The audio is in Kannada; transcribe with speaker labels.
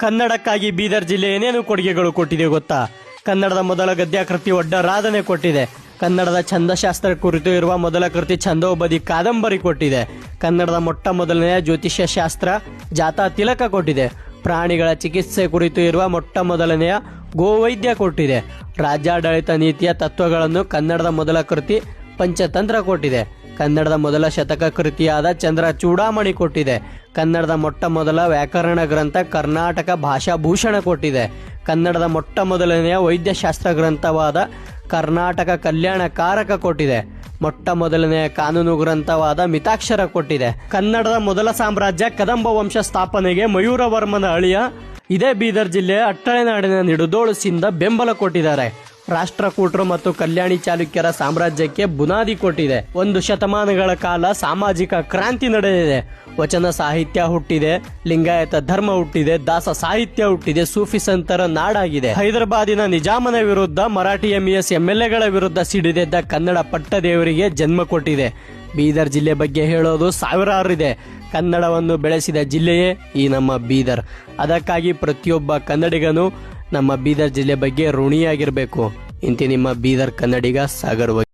Speaker 1: ಕನ್ನಡಕ್ಕಾಗಿ ಬೀದರ್ ಜಿಲ್ಲೆ ಏನೇನು ಕೊಡುಗೆಗಳು ಕೊಟ್ಟಿದೆ ಗೊತ್ತಾ? ಕನ್ನಡದ ಮೊದಲ ಗದ್ಯಕೃತಿ ಒಡ್ಡರಾಧನೆ ಕೊಟ್ಟಿದೆ. ಕನ್ನಡದ ಛಂದಶಾಸ್ತ್ರ ಕುರಿತು ಇರುವ ಮೊದಲ ಕೃತಿ ಛಂದೋಬದಿ ಕಾದಂಬರಿ ಕೊಟ್ಟಿದೆ. ಕನ್ನಡದ ಮೊಟ್ಟ ಮೊದಲನೆಯ ಜ್ಯೋತಿಷ್ಯ ಶಾಸ್ತ್ರ ಜಾತಾ ತಿಲಕ ಕೊಟ್ಟಿದೆ. ಪ್ರಾಣಿಗಳ ಚಿಕಿತ್ಸೆ ಕುರಿತು ಇರುವ ಮೊಟ್ಟ ಮೊದಲನೆಯ ಗೋವೈದ್ಯ ಕೊಟ್ಟಿದೆ. ರಾಜ್ಯಾಡಳಿತ ನೀತಿಯ ತತ್ವಗಳನ್ನು ಕನ್ನಡದ ಮೊದಲ ಕೃತಿ ಪಂಚತಂತ್ರ ಕೊಟ್ಟಿದೆ. ಕನ್ನಡದ ಮೊದಲ ಶತಕ ಕೃತಿಯಾದ ಚಂದ್ರ ಚೂಡಾಮಣಿ ಕೊಟ್ಟಿದೆ. ಕನ್ನಡದ ಮೊಟ್ಟ ಮೊದಲ ವ್ಯಾಕರಣ ಗ್ರಂಥ ಕರ್ನಾಟಕ ಭಾಷಾಭೂಷಣ ಕೊಟ್ಟಿದೆ. ಕನ್ನಡದ ಮೊಟ್ಟ ಮೊದಲನೆಯ ವೈದ್ಯಶಾಸ್ತ್ರ ಗ್ರಂಥವಾದ ಕರ್ನಾಟಕ ಕಲ್ಯಾಣ ಕಾರಕ ಕೊಟ್ಟಿದೆ. ಮೊಟ್ಟ ಮೊದಲನೆಯ ಕಾನೂನು ಗ್ರಂಥವಾದ ಮಿತಾಕ್ಷರ ಕೊಟ್ಟಿದೆ. ಕನ್ನಡದ ಮೊದಲ ಸಾಮ್ರಾಜ್ಯ ಕದಂಬ ವಂಶ ಸ್ಥಾಪನೆಗೆ ಮಯೂರವರ್ಮನ ಅಳಿಯ ಇದೇ ಬೀದರ್ ಜಿಲ್ಲೆಯ ಅಟ್ಟಳೆನಾಡಿನ ನಿಡುದೋಳು ಬೆಂಬಲ ಕೊಟ್ಟಿದ್ದಾರೆ. ರಾಷ್ಟ್ರಕೂಟರು ಮತ್ತು ಕಲ್ಯಾಣಿ ಚಾಲುಕ್ಯರ ಸಾಮ್ರಾಜ್ಯಕ್ಕೆ ಬುನಾದಿ ಕೊಟ್ಟಿದೆ. 1 ಶತಮಾನಗಳ ಕಾಲ ಸಾಮಾಜಿಕ ಕ್ರಾಂತಿ ನಡೆದಿದೆ. ವಚನ ಸಾಹಿತ್ಯ ಹುಟ್ಟಿದೆ, ಲಿಂಗಾಯತ ಧರ್ಮ ಹುಟ್ಟಿದೆ, ದಾಸ ಸಾಹಿತ್ಯ ಹುಟ್ಟಿದೆ, ಸೂಫಿ ಸಂತರ ನಾಡಾಗಿದೆ. ಹೈದರಾಬಾದಿನ ನಿಜಾಮನ ವಿರುದ್ಧ ಮರಾಠಿ MES MLAಗಳ ವಿರುದ್ಧ ಸಿಡಿದೆದ್ದ ಕನ್ನಡ ಪಟ್ಟದೇವರಿಗೆ ಜನ್ಮ ಕೊಟ್ಟಿದೆ. ಬೀದರ್ ಜಿಲ್ಲೆ ಬಗ್ಗೆ ಹೇಳೋದು ಸಾವಿರಾರು ಇದೆ. ಕನ್ನಡವನ್ನು ಬೆಳೆಸಿದ ಜಿಲ್ಲೆಯೇ ಈ ನಮ್ಮ ಬೀದರ್. ಅದಕ್ಕಾಗಿ ಪ್ರತಿಯೊಬ್ಬ ಕನ್ನಡಿಗನು ನಮ್ಮ ಬೀದರ್ ಜಿಲ್ಲೆ ಬಗ್ಗೆ ಋಣಿಯಾಗಿರಬೇಕು. ಇಂತಿ ನಿಮ್ಮ ಬೀದರ್ ಕನ್ನಡಿಗ ಸಾಗರ್.